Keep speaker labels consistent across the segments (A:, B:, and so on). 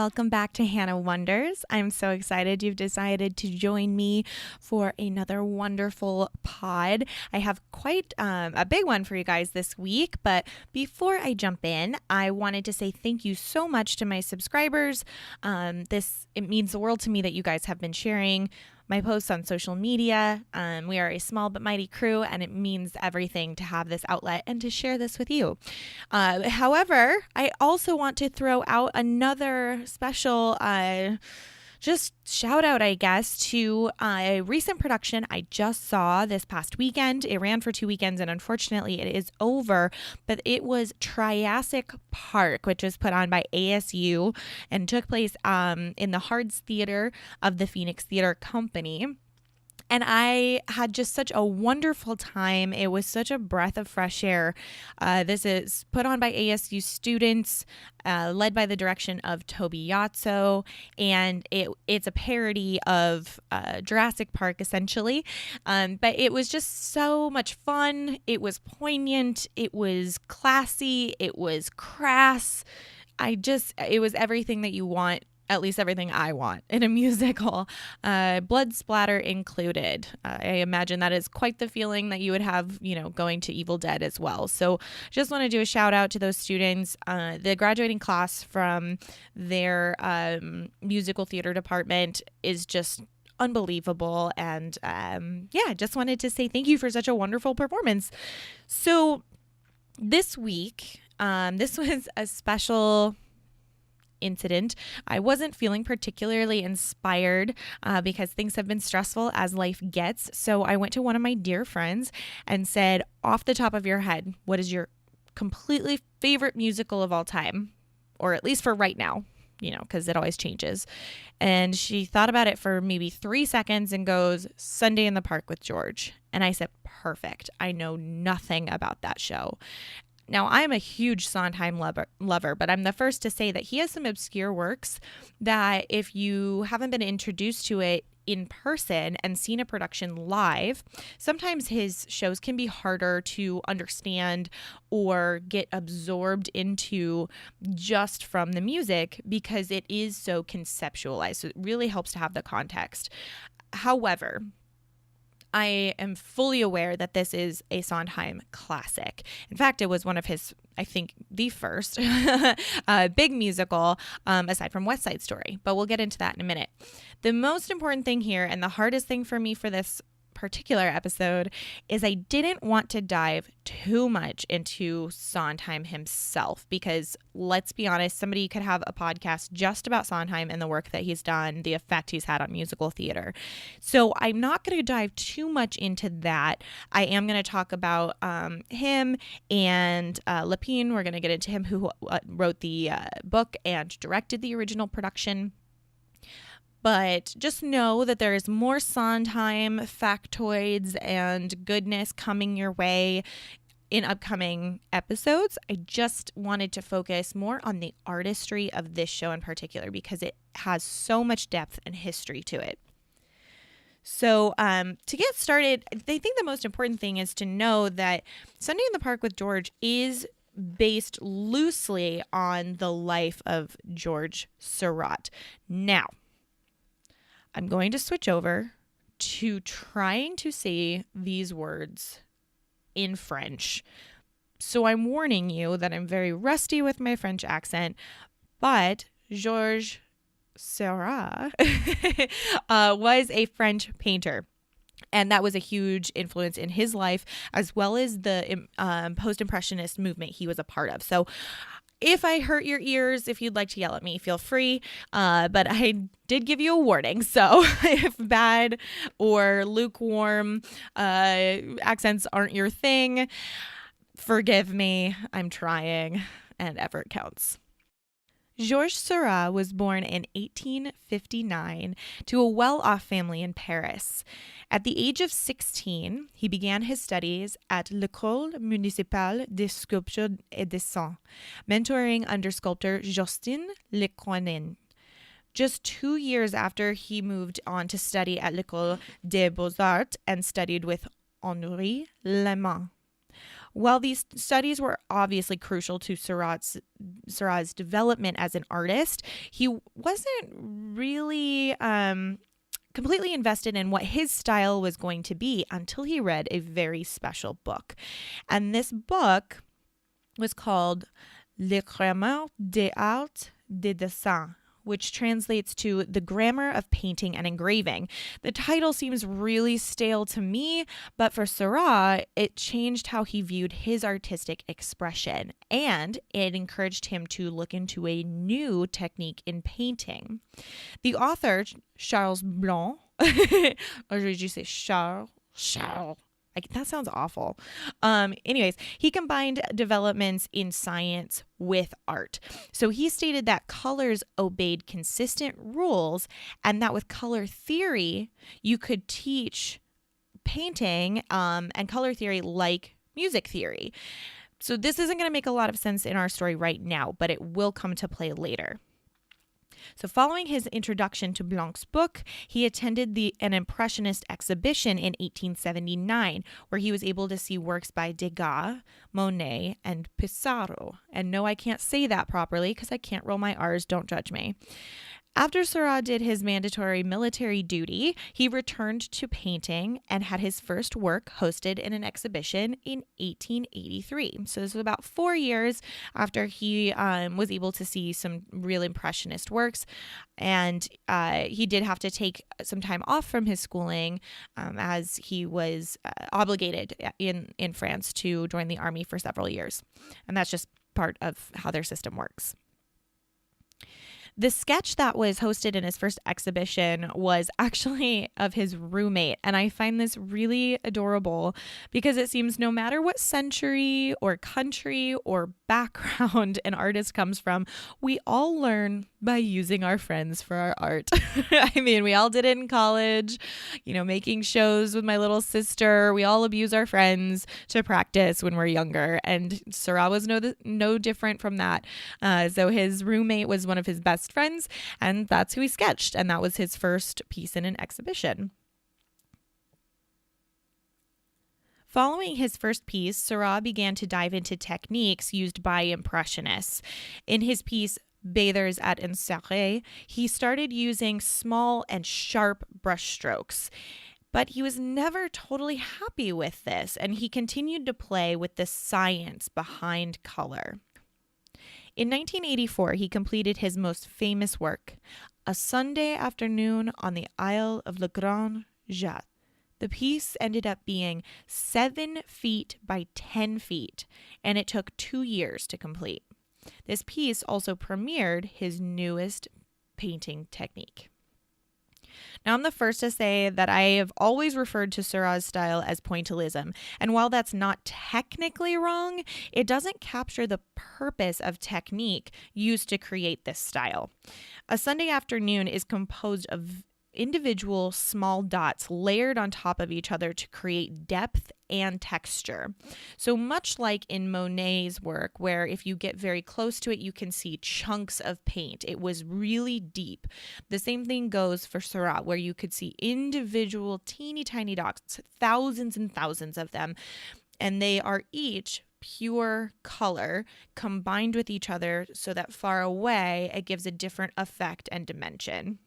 A: welcome back to Hanna Wonders. I'm so excited you've decided to join me for another wonderful pod. I have quite a big one for you guys this week, but before I jump in, I wanted to say thank you so much to my subscribers. It means the world to me that you guys have been sharing my posts on social media. We are a small but mighty crew, and it means everything to have this outlet and to share this with you. However, I also want to throw out another special just shout out, I guess, to a recent production I just saw this past weekend. It ran for 2 weekends and unfortunately it is over, but it was Triassic Park, which was put on by ASU and took place in the Hards Theater of the Phoenix Theater Company. And I had just such a wonderful time. It was such a breath of fresh air. This is put on by ASU students, led by the direction of Toby Yatso, and it's a parody of Jurassic Park, essentially. But it was just so much fun. It was poignant. It was classy. It was crass. It was everything that you want. At least everything I want in a musical, blood splatter included. I imagine that is quite the feeling that you would have, going to Evil Dead as well. So just want to do a shout out to those students. The graduating class from their musical theater department is just unbelievable. And just wanted to say thank you for such a wonderful performance. So this week, this was a special incident. I wasn't feeling particularly inspired because things have been stressful as life gets. So I went to one of my dear friends and said, off the top of your head, what is your completely favorite musical of all time? Or at least for right now, because it always changes. And she thought about it for maybe 3 seconds and goes, Sunday in the Park with George. And I said, perfect. I know nothing about that show. Now, I'm a huge Sondheim lover, but I'm the first to say that he has some obscure works that if you haven't been introduced to it in person and seen a production live, sometimes his shows can be harder to understand or get absorbed into just from the music because it is so conceptualized. So it really helps to have the context. However, I am fully aware that this is a Sondheim classic. In fact, it was one of his, I think, the first big musical, aside from West Side Story. But we'll get into that in a minute. The most important thing here, and the hardest thing for me for this particular episode, is I didn't want to dive too much into Sondheim himself because, let's be honest, somebody could have a podcast just about Sondheim and the work that he's done, the effect he's had on musical theater. So I'm not going to dive too much into that. I am going to talk about him and Lapine. We're going to get into him, who wrote the book and directed the original production. But just know that there is more Sondheim factoids and goodness coming your way in upcoming episodes. I just wanted to focus more on the artistry of this show in particular because it has so much depth and history to it. So to get started, I think the most important thing is to know that Sunday in the Park with George is based loosely on the life of George Seurat. Now, I'm going to switch over to trying to say these words in French. So I'm warning you that I'm very rusty with my French accent, but Georges Seurat was a French painter. And that was a huge influence in his life, as well as the post-impressionist movement he was a part of. So if I hurt your ears, if you'd like to yell at me, feel free. But I did give you a warning. So if bad or lukewarm accents aren't your thing, forgive me. I'm trying, and effort counts. Georges Seurat was born in 1859 to a well-off family in Paris. At the age of 16, he began his studies at l'École municipale de sculpture et dessin, mentoring under sculptor Justin Lecoinin. Just 2 years after, he moved on to study at l'École des Beaux-Arts and studied with Henri Lehmann. While these studies were obviously crucial to Seurat's development as an artist, he wasn't really completely invested in what his style was going to be until he read a very special book. And this book was called Le Grammar des Arts de Dessin, which translates to The Grammar of Painting and Engraving. The title seems really stale to me, but for Seurat, it changed how he viewed his artistic expression, and it encouraged him to look into a new technique in painting. The author, Charles Blanc, or did you say Charles? That sounds awful. Anyways, he combined developments in science with art. So he stated that colors obeyed consistent rules, and that with color theory, you could teach painting and color theory like music theory. So this isn't going to make a lot of sense in our story right now, but it will come to play later. So following his introduction to Blanc's book, he attended an Impressionist exhibition in 1879, where he was able to see works by Degas, Monet, and Pissarro. And no, I can't say that properly because I can't roll my R's, don't judge me. After Seurat did his mandatory military duty, he returned to painting and had his first work hosted in an exhibition in 1883. So this was about 4 years after he was able to see some real Impressionist works. And he did have to take some time off from his schooling as he was obligated in France to join the army for several years. And that's just part of how their system works. The sketch that was hosted in his first exhibition was actually of his roommate, and I find this really adorable because it seems no matter what century or country or background an artist comes from, we all learn by using our friends for our art. I mean, we all did it in college, making shows with my little sister. We all abuse our friends to practice when we're younger, and Seurat was no different from that. So his roommate was one of his best friends, and that's who he sketched, and that was his first piece in an exhibition. Following his first piece, Seurat began to dive into techniques used by Impressionists. In his piece, Bathers at Insaré, he started using small and sharp brushstrokes. But he was never totally happy with this, and he continued to play with the science behind color. In 1984, he completed his most famous work, A Sunday Afternoon on the Isle of Le Grand Jatte. The piece ended up being 7 feet by 10 feet, and it took 2 years to complete. This piece also premiered his newest painting technique. Now, I'm the first to say that I have always referred to Seurat's style as pointillism, and while that's not technically wrong, it doesn't capture the purpose of technique used to create this style. A Sunday Afternoon is composed of individual small dots layered on top of each other to create depth and texture. So much like in Monet's work, where if you get very close to it, you can see chunks of paint. It was really deep. The same thing goes for Seurat, where you could see individual teeny tiny dots, thousands and thousands of them, and they are each pure color combined with each other so that far away it gives a different effect and dimension.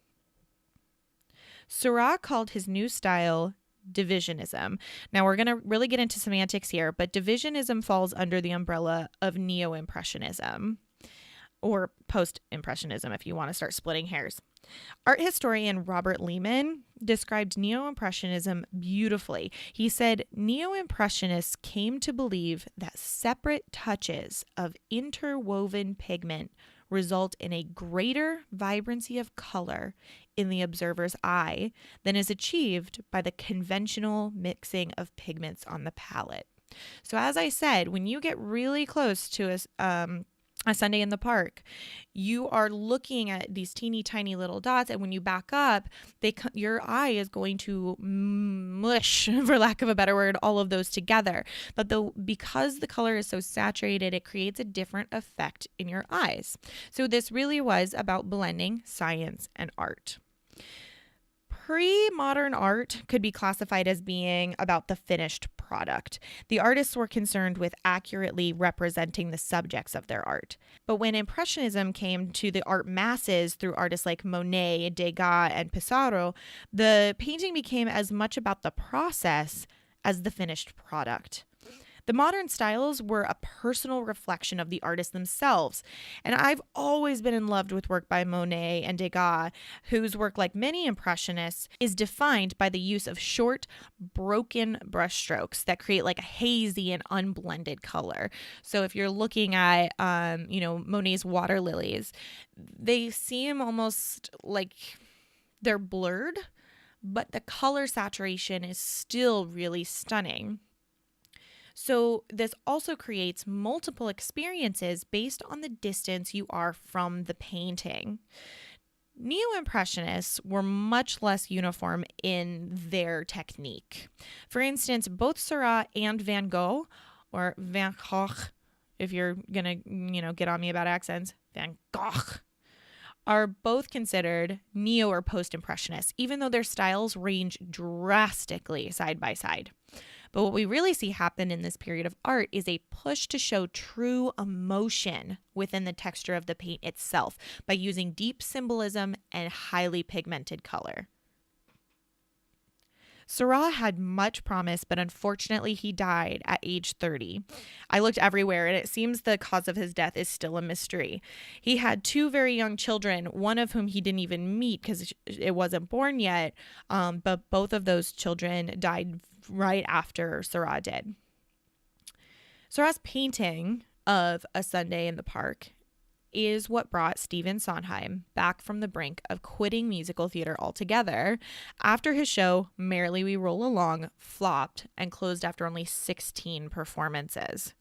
A: Seurat called his new style divisionism. Now, we're going to really get into semantics here, but divisionism falls under the umbrella of neo-impressionism, or post-impressionism if you want to start splitting hairs. Art historian Robert Lehman described neo-impressionism beautifully. He said, neo-impressionists came to believe that separate touches of interwoven pigment result in a greater vibrancy of color in the observer's eye than is achieved by the conventional mixing of pigments on the palette. So as I said, when you get really close to a Sunday in the park, you are looking at these teeny tiny little dots, and when you back up, your eye is going to mush, for lack of a better word, all of those together. But because the color is so saturated, it creates a different effect in your eyes. So this really was about blending science and art. Pre-modern art could be classified as being about the finished product. The artists were concerned with accurately representing the subjects of their art. But when Impressionism came to the art masses through artists like Monet, Degas, and Pissarro, the painting became as much about the process as the finished product. The modern styles were a personal reflection of the artists themselves, and I've always been in love with work by Monet and Degas, whose work, like many Impressionists, is defined by the use of short, broken brushstrokes that create like a hazy and unblended color. So if you're looking at, Monet's water lilies, they seem almost like they're blurred, but the color saturation is still really stunning. So this also creates multiple experiences based on the distance you are from the painting. Neo-Impressionists were much less uniform in their technique. For instance, both Seurat and Van Gogh, or Van Gogh, if you're going to, get on me about accents, Van Gogh, are both considered neo or post-impressionists, even though their styles range drastically side by side. But what we really see happen in this period of art is a push to show true emotion within the texture of the paint itself by using deep symbolism and highly pigmented color. Seurat had much promise, but unfortunately he died at age 30. I looked everywhere, and it seems the cause of his death is still a mystery. He had two very young children, one of whom he didn't even meet because it wasn't born yet, but both of those children died right after Seurat did. Seurat's painting of A Sunday in the Park is what brought Stephen Sondheim back from the brink of quitting musical theater altogether after his show Merrily We Roll Along flopped and closed after only 16 performances.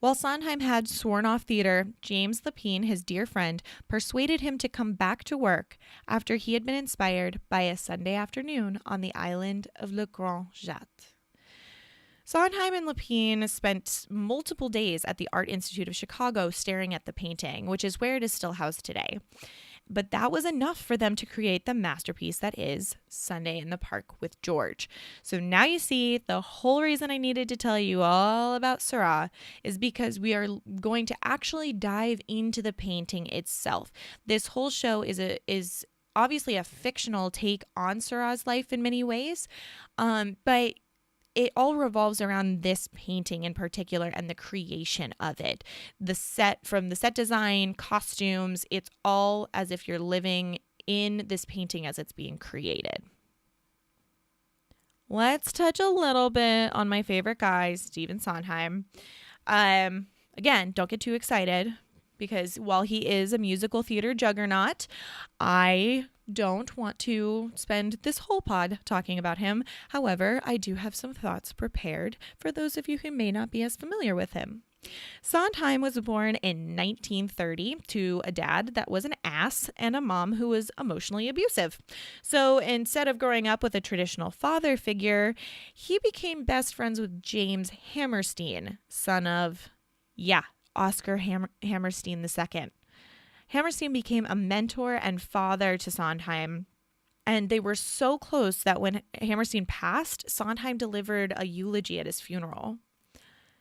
A: While Sondheim had sworn off theater, James Lapine, his dear friend, persuaded him to come back to work after he had been inspired by a Sunday afternoon on the island of Le Grand Jatte. Sondheim and Lapine spent multiple days at the Art Institute of Chicago staring at the painting, which is where it is still housed today. But that was enough for them to create the masterpiece that is Sunday in the Park with George. So now you see, the whole reason I needed to tell you all about Seurat is because we are going to actually dive into the painting itself. This whole show is obviously a fictional take on Seurat's life in many ways, but it all revolves around this painting in particular and the creation of it. From the set design, costumes, it's all as if you're living in this painting as it's being created. Let's touch a little bit on my favorite guy, Stephen Sondheim. Again, don't get too excited because while he is a musical theater juggernaut, I don't want to spend this whole pod talking about him. However, I do have some thoughts prepared for those of you who may not be as familiar with him. Sondheim was born in 1930 to a dad that was an ass and a mom who was emotionally abusive. So instead of growing up with a traditional father figure, he became best friends with James Hammerstein, son of, Oscar Hammerstein II. Hammerstein became a mentor and father to Sondheim, and they were so close that when Hammerstein passed, Sondheim delivered a eulogy at his funeral.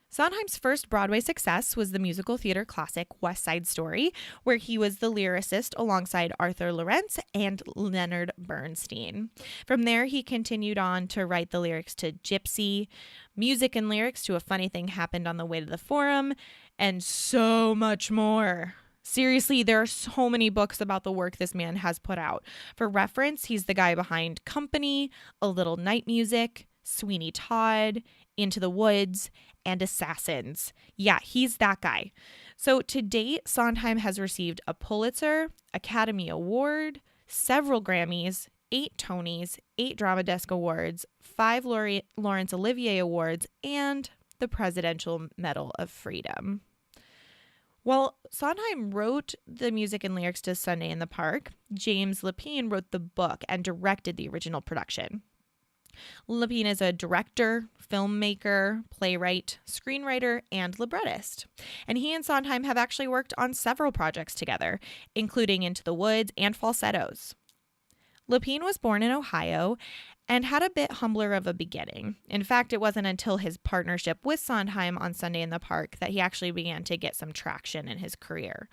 A: Sondheim's first Broadway success was the musical theater classic West Side Story, where he was the lyricist alongside Arthur Laurents and Leonard Bernstein. From there, he continued on to write the lyrics to Gypsy, music and lyrics to A Funny Thing Happened on the Way to the Forum, and so much more. Seriously, there are so many books about the work this man has put out. For reference, he's the guy behind Company, A Little Night Music, Sweeney Todd, Into the Woods, and Assassins. Yeah, he's that guy. So to date, Sondheim has received a Pulitzer, Academy Award, several Grammys, 8 Tonys, 8 Drama Desk Awards, 5 Laurence Olivier Awards, and the Presidential Medal of Freedom. Well, Sondheim wrote the music and lyrics to Sunday in the Park. James Lapine wrote the book and directed the original production. Lapine is a director, filmmaker, playwright, screenwriter, and librettist. And he and Sondheim have actually worked on several projects together, including Into the Woods and Falsettos. Lapine was born in Ohio and had a bit humbler of a beginning. In fact, it wasn't until his partnership with Sondheim on Sunday in the Park that he actually began to get some traction in his career.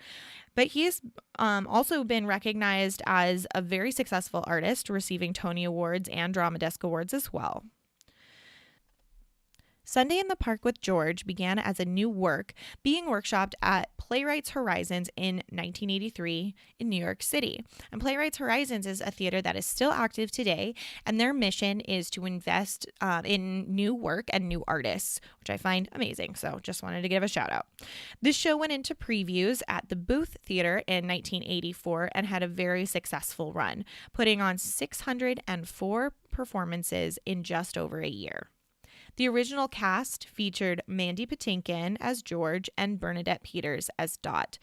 A: But he's also been recognized as a very successful artist, receiving Tony Awards and Drama Desk Awards as well. Sunday in the Park with George began as a new work being workshopped at Playwrights Horizons in 1983 in New York City. And Playwrights Horizons is a theater that is still active today, and their mission is to invest in new work and new artists, which I find amazing. So just wanted to give a shout out. This show went into previews at the Booth Theater in 1984 and had a very successful run, putting on 604 performances in just over a year. The original cast featured Mandy Patinkin as George and Bernadette Peters as Dot.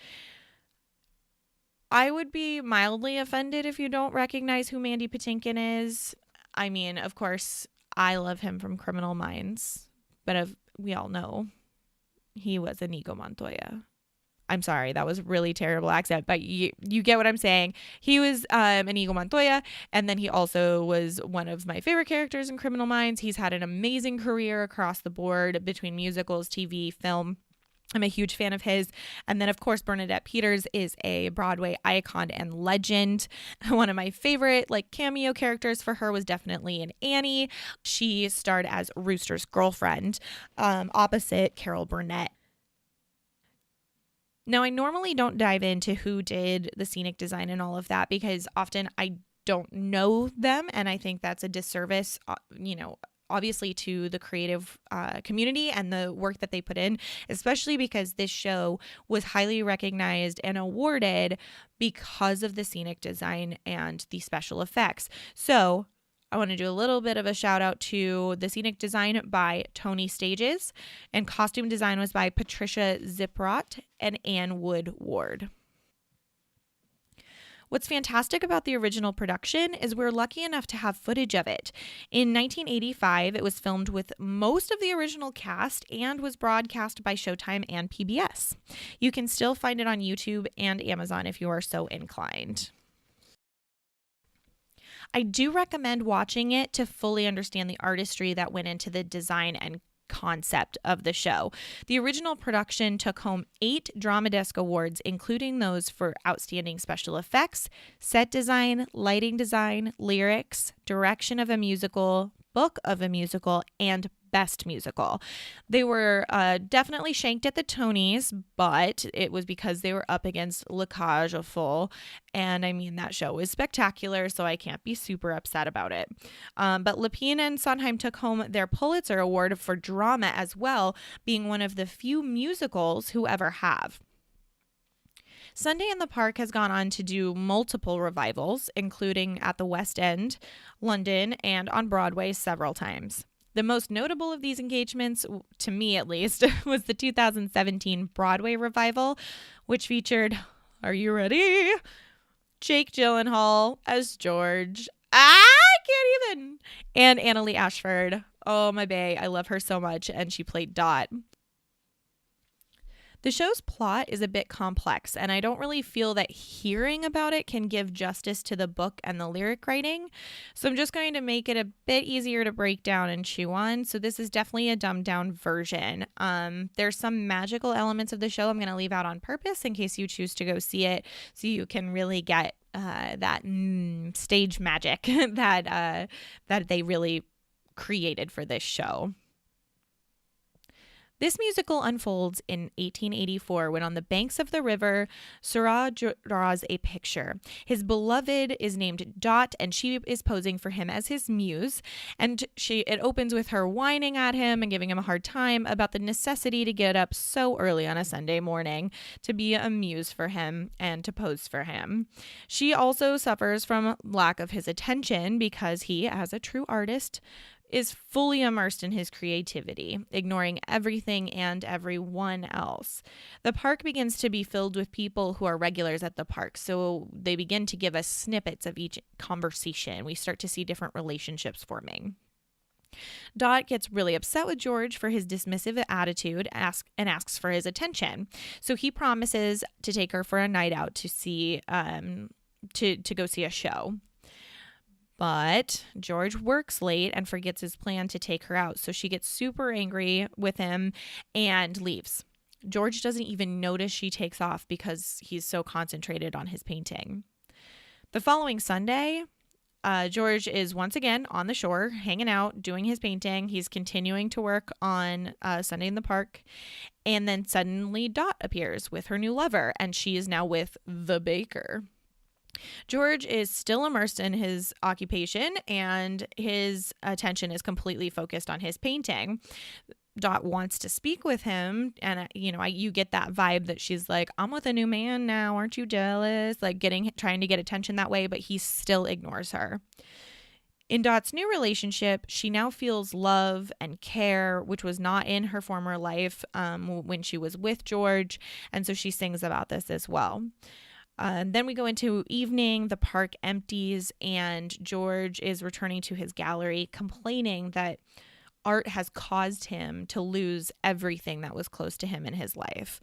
A: I would be mildly offended if you don't recognize who Mandy Patinkin is. I mean, of course, I love him from Criminal Minds, but we all know he was Inigo Montoya. I'm sorry, that was a really terrible accent, but you get what I'm saying. He was Inigo Montoya, and then he also was one of my favorite characters in Criminal Minds. He's had an amazing career across the board between musicals, TV, film. I'm a huge fan of his. And then, of course, Bernadette Peters is a Broadway icon and legend. One of my favorite cameo characters for her was definitely in Annie. She starred as Rooster's girlfriend opposite Carol Burnett. Now, I normally don't dive into who did the scenic design and all of that because often I don't know them, and I think that's a disservice, obviously to the creative community and the work that they put in, especially because this show was highly recognized and awarded because of the scenic design and the special effects. So I want to do a little bit of a shout out to the scenic design by Tony Stages, and costume design was by Patricia Ziprot and Ann Wood Ward. What's fantastic about the original production is we're lucky enough to have footage of it. In 1985, it was filmed with most of the original cast and was broadcast by Showtime and PBS. You can still find it on YouTube and Amazon if you are so inclined. I do recommend watching it to fully understand the artistry that went into the design and concept of the show. The original production took home 8 Drama Desk Awards, including those for Outstanding Special Effects, Set Design, Lighting Design, Lyrics, Direction of a Musical, Book of a Musical, and Best Musical. They were definitely shanked at the Tonys, but it was because they were up against La Cage aux Folles, and I mean, that show was spectacular, so I can't be super upset about it. But Lapine and Sondheim took home their Pulitzer Award for drama as well, being one of the few musicals who ever have. Sunday in the Park has gone on to do multiple revivals, including at the West End, London, and on Broadway several times. The most notable of these engagements, to me at least, was the 2017 Broadway revival, which featured, are you ready? Jake Gyllenhaal as George. I can't even. And Annalee Ashford. Oh, my bae. I love her so much. And she played Dot. The show's plot is a bit complex, and I don't really feel that hearing about it can give justice to the book and the lyric writing. So I'm just going to make it a bit easier to break down and chew on. So this is definitely a dumbed down version. There's some magical elements of the show I'm going to leave out on purpose in case you choose to go see it, so you can really get that stage magic that they really created for this show. This musical unfolds in 1884 when on the banks of the river, Seurat draws a picture. His beloved is named Dot, and she is posing for him as his muse. And it opens with her whining at him and giving him a hard time about the necessity to get up so early on a Sunday morning to be a muse for him and to pose for him. She also suffers from lack of his attention because he, as a true artist, is fully immersed in his creativity, ignoring everything and everyone else. The park begins to be filled with people who are regulars at the park, so they begin to give us snippets of each conversation. We start to see different relationships forming. Dot gets really upset with George for his dismissive attitude and asks for his attention. So he promises to take her for a night out to see to go see a show. But George works late and forgets his plan to take her out. So she gets super angry with him and leaves. George doesn't even notice she takes off because he's so concentrated on his painting. The following Sunday, George is once again on the shore, hanging out, doing his painting. He's continuing to work on Sunday in the Park. And then suddenly Dot appears with her new lover, and she is now with the baker. George is still immersed in his occupation, and his attention is completely focused on his painting. Dot wants to speak with him, and you get that vibe that she's like, I'm with a new man now, aren't you jealous? Like trying to get attention that way, but he still ignores her. In Dot's new relationship, she now feels love and care, which was not in her former life when she was with George, and so she sings about this as well. Then we go into evening, the park empties, and George is returning to his gallery, complaining that art has caused him to lose everything that was close to him in his life.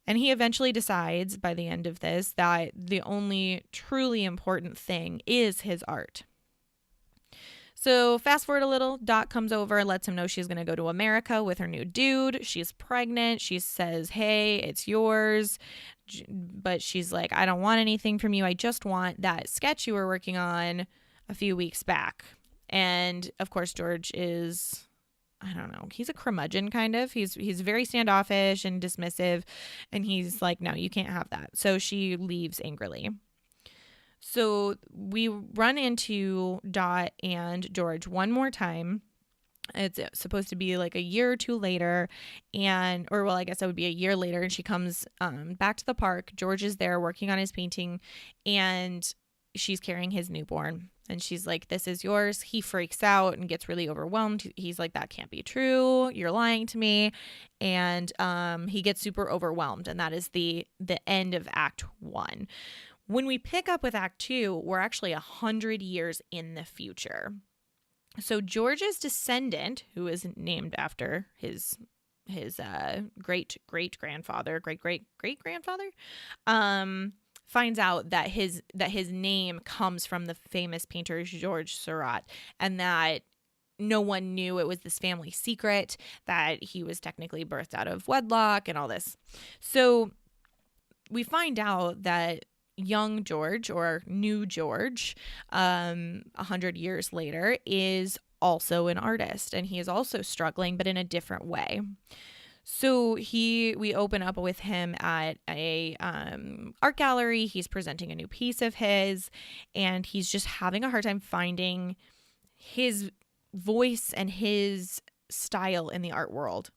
A: And he eventually decides by the end of this that the only truly important thing is his art. So fast forward a little, Dot comes over and lets him know she's going to go to America with her new dude. She's pregnant. She says, hey, it's yours. But she's like, I don't want anything from you. I just want that sketch you were working on a few weeks back. And of course, George is, I don't know, he's a curmudgeon kind of. He's very standoffish and dismissive. And he's like, no, you can't have that. So she leaves angrily. So we run into Dot and George one more time. It's supposed to be like a year or two later, I guess it would be a year later, and she comes back to the park. George is there working on his painting, and she's carrying his newborn, and she's like, this is yours. He freaks out and gets really overwhelmed. He's like, that can't be true. You're lying to me. And he gets super overwhelmed, and that is the end of Act 1. When we pick up with Act 2, we're actually 100 years in the future. So George's descendant, who is named after his great-great-grandfather, great-great-great-grandfather, finds out that his name comes from the famous painter George Seurat, and that no one knew it was this family secret, that he was technically birthed out of wedlock and all this. So we find out that young George, or new George, 100 years later, is also an artist, and he is also struggling, but in a different way. So we open up with him at a art gallery. He's presenting a new piece of his, and he's just having a hard time finding his voice and his style in the art world.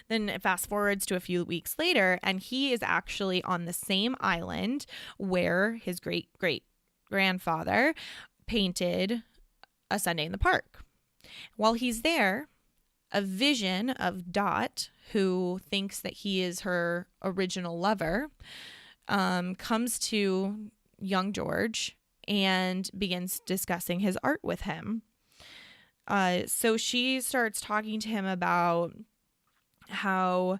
A: Then it fast forwards to a few weeks later, and he is actually on the same island where his great-great-grandfather painted A Sunday in the Park. While he's there, a vision of Dot, who thinks that he is her original lover, comes to young George and begins discussing his art with him. So she starts talking to him about how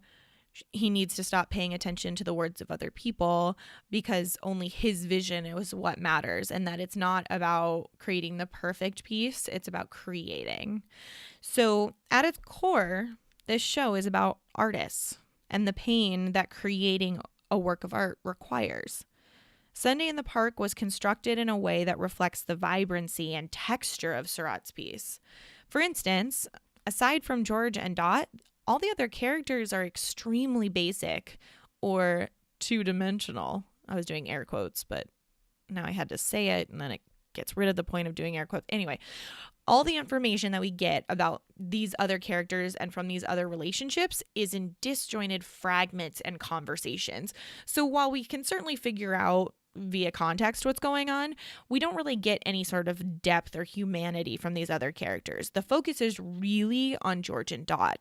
A: he needs to stop paying attention to the words of other people, because only his vision is what matters, and that it's not about creating the perfect piece, it's about creating. So at its core, this show is about artists and the pain that creating a work of art requires. Sunday in the Park was constructed in a way that reflects the vibrancy and texture of Seurat's piece. For instance, aside from George and Dot, all the other characters are extremely basic or two-dimensional. I was doing air quotes, but now I had to say it, and then it gets rid of the point of doing air quotes. Anyway, all the information that we get about these other characters and from these other relationships is in disjointed fragments and conversations. So while we can certainly figure out via context what's going on, we don't really get any sort of depth or humanity from these other characters. The focus is really on George and Dot.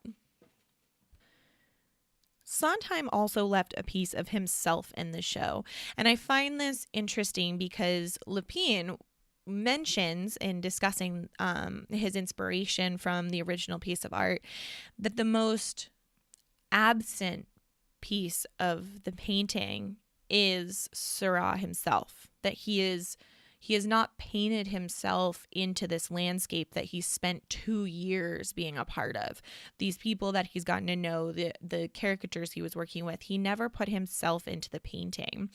A: Sondheim also left a piece of himself in the show, and I find this interesting because Lapine mentions in discussing his inspiration from the original piece of art that the most absent piece of the painting is Seurat himself, that he is He has not painted himself into this landscape that he spent 2 years being a part of. These people that he's gotten to know, the caricatures he was working with, he never put himself into the painting.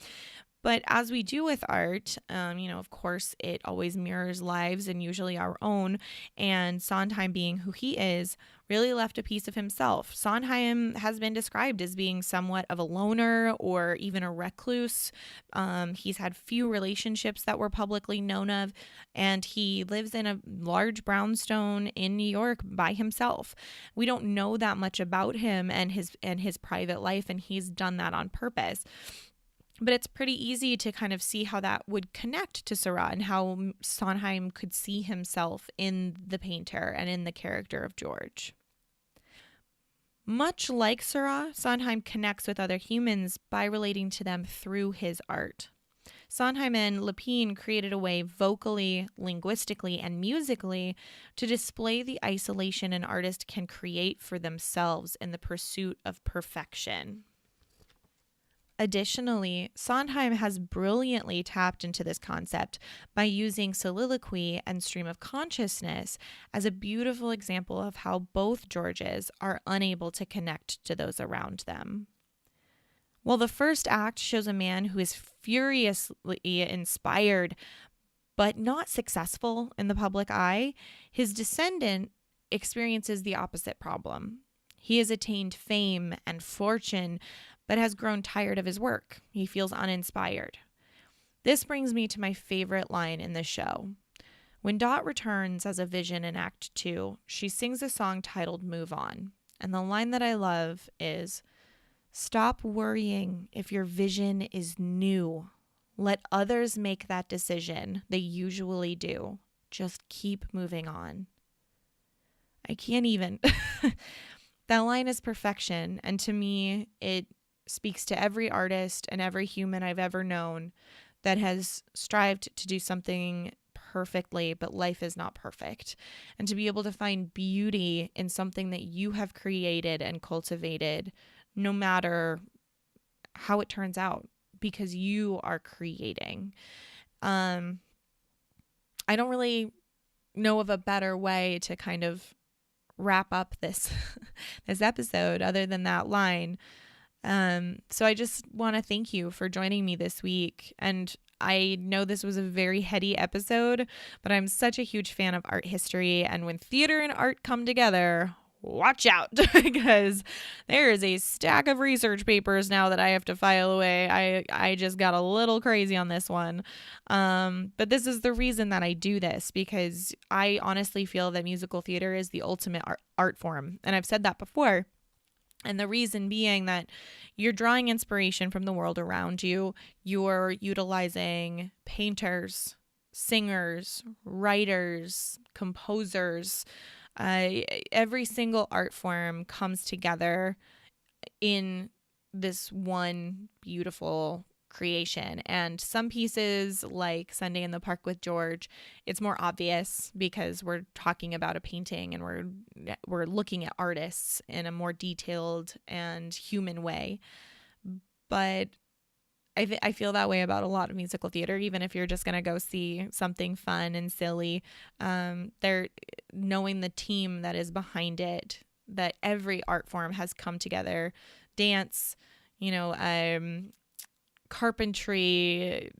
A: But as we do with art, of course, it always mirrors lives and usually our own. And Sondheim, being who he is, really left a piece of himself. Sondheim has been described as being somewhat of a loner or even a recluse. He's had few relationships that were publicly known of, and he lives in a large brownstone in New York by himself. We don't know that much about him and his private life, and he's done that on purpose. But it's pretty easy to kind of see how that would connect to Seurat and how Sondheim could see himself in the painter and in the character of George. Much like Seurat, Sondheim connects with other humans by relating to them through his art. Sondheim and Lapine created a way vocally, linguistically, and musically to display the isolation an artist can create for themselves in the pursuit of perfection. Additionally, Sondheim has brilliantly tapped into this concept by using soliloquy and stream of consciousness as a beautiful example of how both Georges are unable to connect to those around them. While the first act shows a man who is furiously inspired but not successful in the public eye, his descendant experiences the opposite problem. He has attained fame and fortune, but has grown tired of his work. He feels uninspired. This brings me to my favorite line in the show. When Dot returns as a vision in Act 2, she sings a song titled Move On. And the line that I love is, "Stop worrying if your vision is new. Let others make that decision. They usually do. Just keep moving on." I can't even. That line is perfection. And to me, it speaks to every artist and every human I've ever known that has strived to do something perfectly, but life is not perfect. And to be able to find beauty in something that you have created and cultivated, no matter how it turns out, because you are creating. I don't really know of a better way to kind of wrap up this this episode other than that line. So I just want to thank you for joining me this week. And I know this was a very heady episode, but I'm such a huge fan of art history. And when theater and art come together, watch out, because there is a stack of research papers now that I have to file away. I just got a little crazy on this one. But this is the reason that I do this, because I honestly feel that musical theater is the ultimate art form. And I've said that before. And the reason being that you're drawing inspiration from the world around you. You're utilizing painters, singers, writers, composers. Every single art form comes together in this one beautiful creation. And some pieces, like Sunday in the Park with George, it's more obvious because we're talking about a painting and we're looking at artists in a more detailed and human way. But I feel that way about a lot of musical theater, even if you're just going to go see something fun and silly. They're knowing the team that is behind it, that every art form has come together. Dance, carpentry,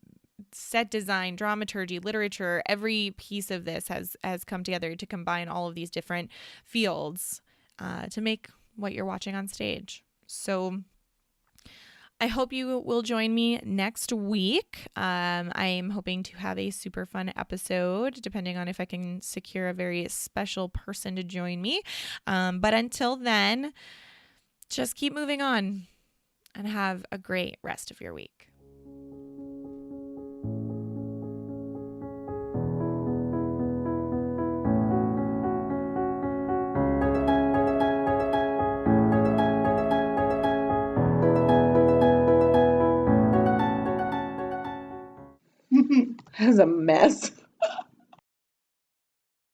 A: set design, dramaturgy, literature, every piece of this has come together to combine all of these different fields to make what you're watching on stage. So I hope you will join me next week. I'm hoping to have a super fun episode, depending on if I can secure a very special person to join me. But until then, just keep moving on and have a great rest of your week.
B: That was a mess.